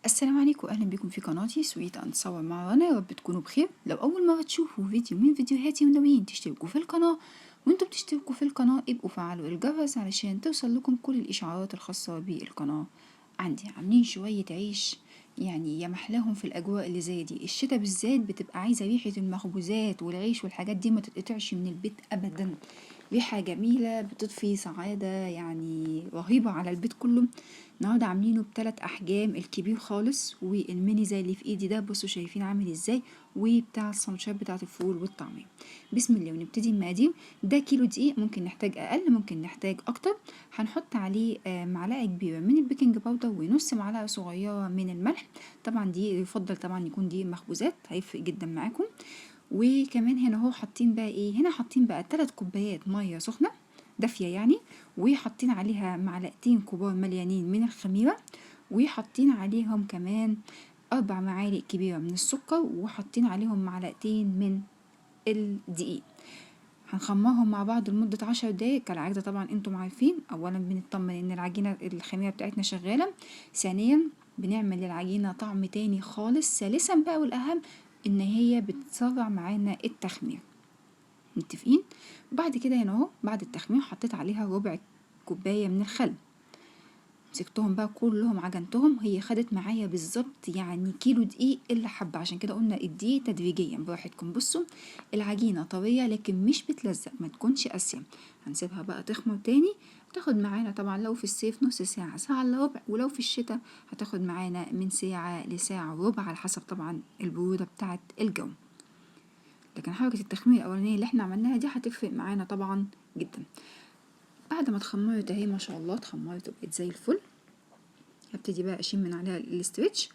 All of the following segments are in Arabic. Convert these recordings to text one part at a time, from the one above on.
السلام عليكم، اهلا بكم في قناتي سويت اند صور مع رنا. يا رب تكونوا بخير. لو اول مره تشوفوا فيديو من فيديوهاتي وناويين تشتركوا في القناه، وانتوا بتشتركوا في القناه ابقوا فعلوا الجرس علشان توصل لكم كل الاشعارات الخاصه بالقناه. عاملين شويه عيش، يعني يا محلاهم في الاجواء اللي زي دي. الشتا بالذات بتبقى عايزه ريحه المخبوزات والعيش والحاجات دي ما تتقطعش من البيت ابدا. ريحه جميله بتضفي سعاده يعني رهيبه على البيت كله. النهارده عاملينه ب3 احجام، الكبير خالص والميني زي اللي في ايدي ده، بصوا شايفين عامل ازاي، وبتاع السندوتشات بتاعه الفول والطعميه. بسم الله ونبتدي المقادير. ده كيلو دقيق، ممكن نحتاج اقل ممكن نحتاج اكتر. هنحط عليه معلقه كبيره من البيكنج باودر ونص معلقه صغيره من الملح. طبعا دي يفضل طبعا يكون دي مخبوزات، هيفرق جدا معاكم. وكمان هنا اهو حاطين بقى ايه، هنا حاطين بقى 3 كوبايات ميه سخنه دافيه يعني، وحاطين عليها معلقتين كبار مليانين من الخميره، وحاطين عليهم كمان 4 معالق كبيره من السكر، وحاطين عليهم معلقتين من الدقيق. هنخمرهم مع بعض لمدة 10 دقايق كالعادة. طبعا انتم عارفين، اولا بنطمن ان العجينة الخميرة بتاعتنا شغالة، ثانيا بنعمل للعجينة طعم تاني خالص، ثالثا بقى والاهم ان هي بتسرع معانا التخمير. متفقين؟ بعد كده هنا اهو بعد التخمير حطيت عليها ربع كوباية من الخل، مسكتهم بقى كلهم عجنتهم. هي خدت معايا بالظبط يعني كيلو دقيق الا حبة، عشان كده قلنا الدقيق تدريجيا براحتكم. بصوا العجينة طرية لكن مش بتلزق، ما تكونش قاسية. هنسيبها بقى تخمر تاني، تاخد معانا طبعا لو في الصيف نص ساعة ساعة الا ربع، ولو في الشتاء هتاخد معانا من ساعة لساعة وربع على حسب طبعا البرودة بتاعت الجو. لكن حركة التخمير الأولانية اللي احنا عملناها دي هتفرق معانا طبعا جدا. بعد ما اتخمرت اهي ما شاء الله اتخمرت وبقت زي الفل، هبتدي بقى اشيل من عليها الاسترتش.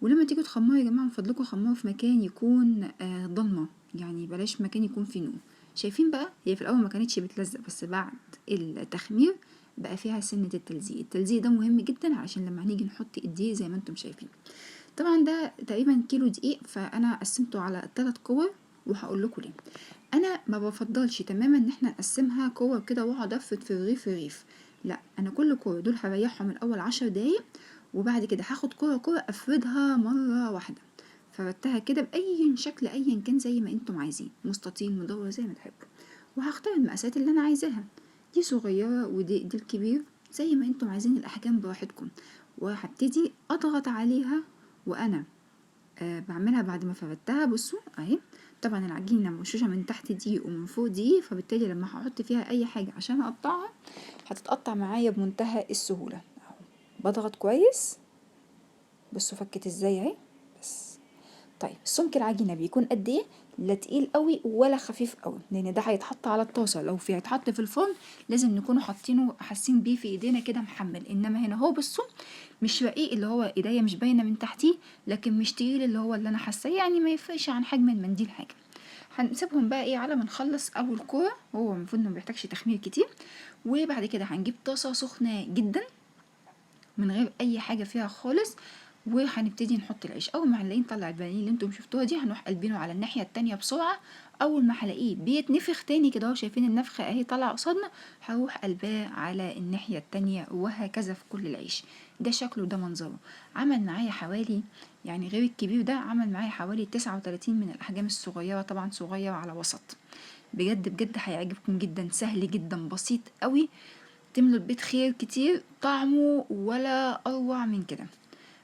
ولما تيجوا تخمروا يا جماعه من فضلكم خمروا في مكان يكون ضلمه، يعني بلاش مكان يكون فيه نور. شايفين بقى هي في الاول ما كانتش بتلزق، بس بعد التخمير بقى فيها سنه التلزيق. التلزيق ده مهم جدا علشان لما هنيجي نحط الدقيق زي ما انتم شايفين. طبعا ده تقريبا كيلو دقيق، فانا قسمته على 3 كور وهقول لكم ليه. انا ما بفضلش تماما ان احنا نقسمها كور كده واقعد افرد في الرغيف رغيف، لا، انا كل كور دول هريحهم الاول 10 دقايق، وبعد كده هاخد كورة كورة افردها مرة واحدة. فردتها كده بأي شكل أيا كان زي ما انتم عايزين، مستطيل مدور زي ما تحبوا، وهختار المقاسات اللي أنا عايزاها، دي صغيرة ودي الكبير، زي ما انتم عايزين الأحجام براحتكم. وهبتدي أضغط عليها وأنا بعملها بعد ما فردتها. بصوا اهي، طبعا العجينة مرشوشة من تحت دقيق ومن فوق دقيق، فبالتالي لما هحط فيها أي حاجة عشان أقطعها هتتقطع معايا بمنتهى السهولة. اهو بضغط كويس، بصوا فكت ازاي اهي. بس طيب سمك العجينه بيكون قد ايه؟ لا تقيل قوي ولا خفيف قوي، لان ده هيتحط على الطاسه. لو في هيتحط في الفرن لازم نكونوا حاطينه حاسين بيه في ايدينا كده محمل. انما هنا هو بصوا مش رقيق اللي هو ايديا مش باينه من تحتيه، لكن مش تقيل اللي هو اللي انا حاساه، يعني ما يفرقش عن حجم المنديل حاجه. هنسيبهم بقى ايه على ما نخلص اول كوره، هو المفروض انه مبيحتاجش تخمير كتير. وبعد كده هنجيب طاسه سخنه جدا من غير اي حاجه فيها خالص، وهنبتدي نحط العيش. اول ما هنلاقيه نطلع البانيه اللي انتم شفتوها دي، هنروح قلبينه على الناحيه التانية بسرعه. اول ما هلاقيه بيتنفخ تاني كده اهو، شايفين النفخه اهي طالعه قصادنا، هروح قلباه على الناحيه التانية، وهكذا في كل العيش. ده شكله ده منظره. عمل معايا حوالي، يعني غير الكبير ده، عمل معايا حوالي 39 من الاحجام الصغيره، طبعا صغير على وسط. بجد بجد هيعجبكم جدا، سهل جدا بسيط قوي، تملوا البيت خير كتير، طعمه ولا اروع من كده.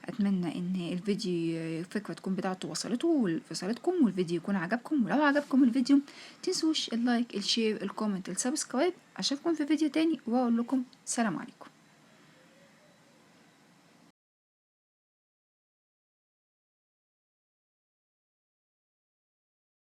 اتمنى ان الفيديو الفكره تكون بتاعته وصلتكم والفيديو يكون عجبكم. ولو عجبكم الفيديو تنسوش اللايك الشير الكومنت السبسكرايب. اشوفكم في فيديو تاني واقول لكم سلام عليكم.